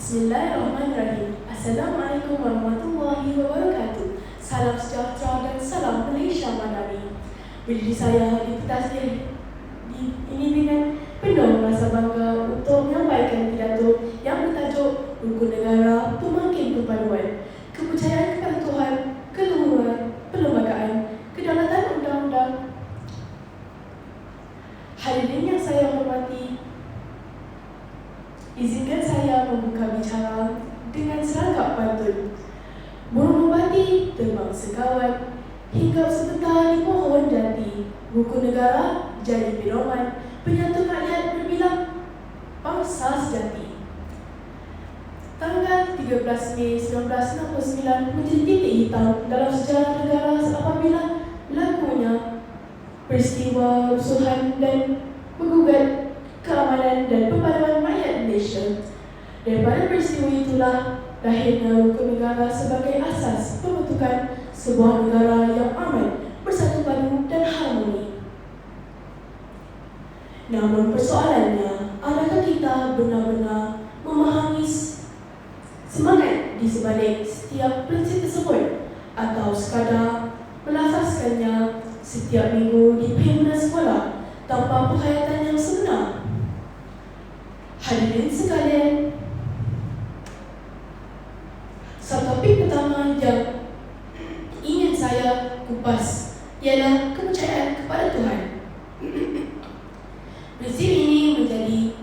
Bismillahirrahmanirrahim. Assalamualaikum warahmatullahi wabarakatuh. Salam sejahtera dan salam Malaysia Madani. Berdiri saya di pentas ini dengan penuh rasa bangga untuk menyampaikan pidato yang bertajuk Rukun Negara Pemakin Perpaduan, Kepercayaan kepada Tuhan, Keluhuran, Perlembagaan, Kedaulatan Undang-Undang. Hadirin yang saya hormati, izinkan saya membuka bicara dengan serangkap pantun. Burung merpati terbang sekawan, hinggap sebentar di pohon jati. Rukun negara jadi pedoman, penyatu rakyat berbilang bangsa sejati. Tanggal 13 Mei 1969 menjadi titik hitam dalam sejarah negara apabila berlakunya peristiwa rusuhan dan menggugat keamanan dan perpaduan rakyat Malaysia. Daripada peristiwa itulah lahirnya rukun negara sebagai asas pembentukan sebuah negara yang aman, bersatu padu dan harmoni. Namun persoalannya, adakah kita benar-benar memahami semangat di sebalik setiap prinsip tersebut atau sekadar melafazkannya setiap minggu di perhimpunan sekolah tanpa penghayatan yang sebenar? Hadirin sekalian, subtopik pertama yang ingin saya kupas ialah kepercayaan kepada Tuhan. Prinsip ini menjadi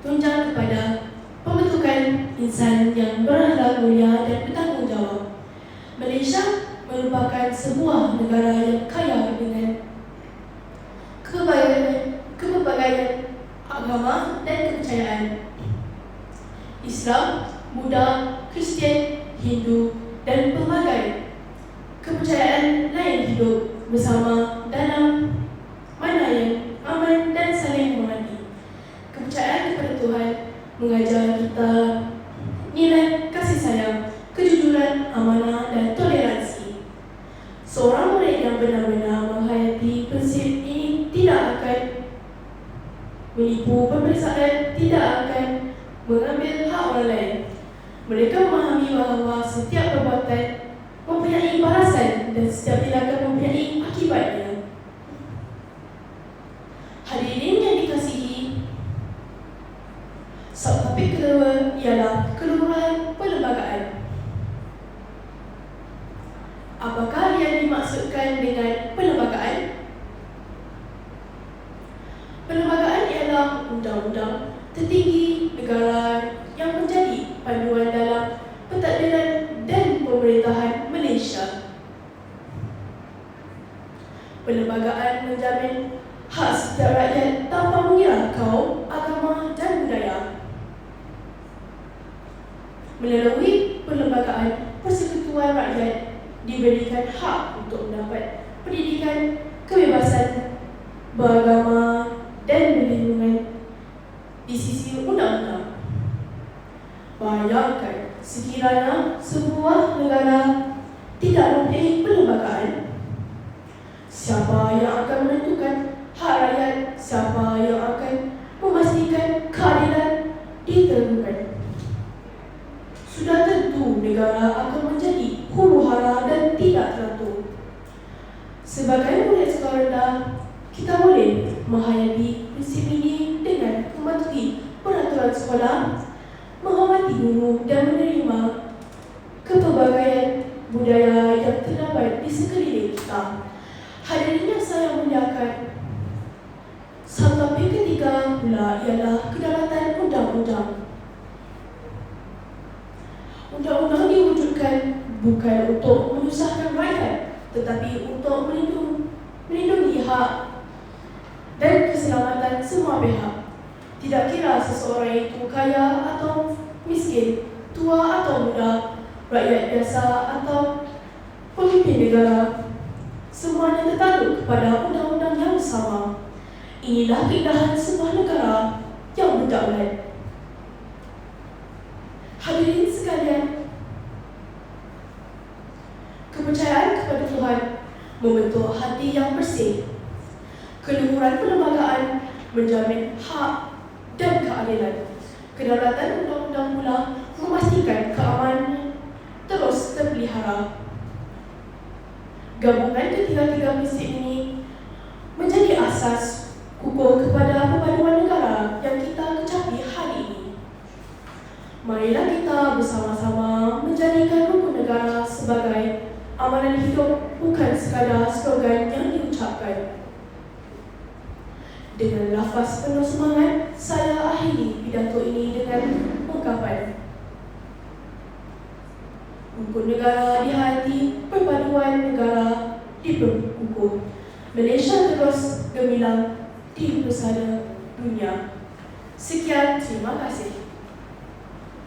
tunjang kepada pembentukan insan yang berakhlak mulia dan bertanggungjawab. Malaysia merupakan sebuah negara yang kaya dengan kepelbagaian agama dan kepercayaan. Islam, Buddha, Kristian, Hindu dan pelbagai kepercayaan lain hidup bersama dalam mana yang aman dan saling menghormati. Kepercayaan kepada Tuhan mengajar kita nilai kasih sayang, kejujuran, amanah dan toleransi. Seorang murid yang benar-benar menghayati prinsip ini tidak akan menipu pemeriksaan, tidak akan mengambil hak orang lain. Mereka memahami bahawa setiap perbuatan mempunyai balasan dan setiap tindakan mempunyai akibatnya. Hadirin yang dikasihi, subtopik kedua ialah keluhuran perlembagaan. Apakah yang dimaksudkan dengan perlembagaan? Perlembagaan ialah undang-undang tertinggi negara yang menjadi panduan dalam pentadbiran dan pemerintahan Malaysia. Perlembagaan menjamin hak setiap rakyat tanpa mengira kaum, agama dan budaya. Melalui perlembagaan, persekutuan rakyat diberikan hak untuk mendapat pendidikan, kebebasan beragama dan perlindungan di sisi undang-undang. Bayangkan sekiranya sebuah negara tidak mempunyai perlembagaan, siapa yang akan menentukan hak rakyat? Siapa yang akan memastikan keadilan ditentukan? Sudah tentu negara akan menjadi huru-hara dan tidak teratur. Sebagai murid sekolah rendah, kita boleh menghayati prinsip ini dengan mematuhi peraturan sekolah, menghormati guru dan menerima kepelbagaian budaya yang terdapat di sekeliling kita. Hadirin yang saya muliakan, subtopik ketiga pula ialah kedaulatan undang-undang. Undang-undang diwujudkan bukan untuk menyusahkan rakyat, tetapi untuk melindungi hak dan keselamatan semua pihak. Tidak kira seseorang itu kaya atau miskin, tua atau muda, rakyat biasa atau pemimpin negara, semuanya tertakluk kepada undang-undang yang sama. Inilah keindahan sebuah negara yang berdaulat. Hadirin sekalian, kepercayaan kepada Tuhan membentuk hati yang bersih. Keluhuran perlembagaan menjamin hak dan keadilan. Kedaulatan undang-undang pula memastikan keamanan terus terpelihara. Gabungan ketiga-tiga prinsip ini menjadi asas kukuh kepada perpaduan negara yang kita kecapi hari ini. Marilah kita bersama-sama menjadikan rukun negara sebagai amalan hidup, bukan sekadar slogan yang diucapkan. Dengan lafaz penuh semangat, saya akhiri pidato ini dengan ungkapan: rukun negara di hati, perpaduan negara di perkukuh. Malaysia terus gemilang di pesada dunia. Sekian, terima kasih.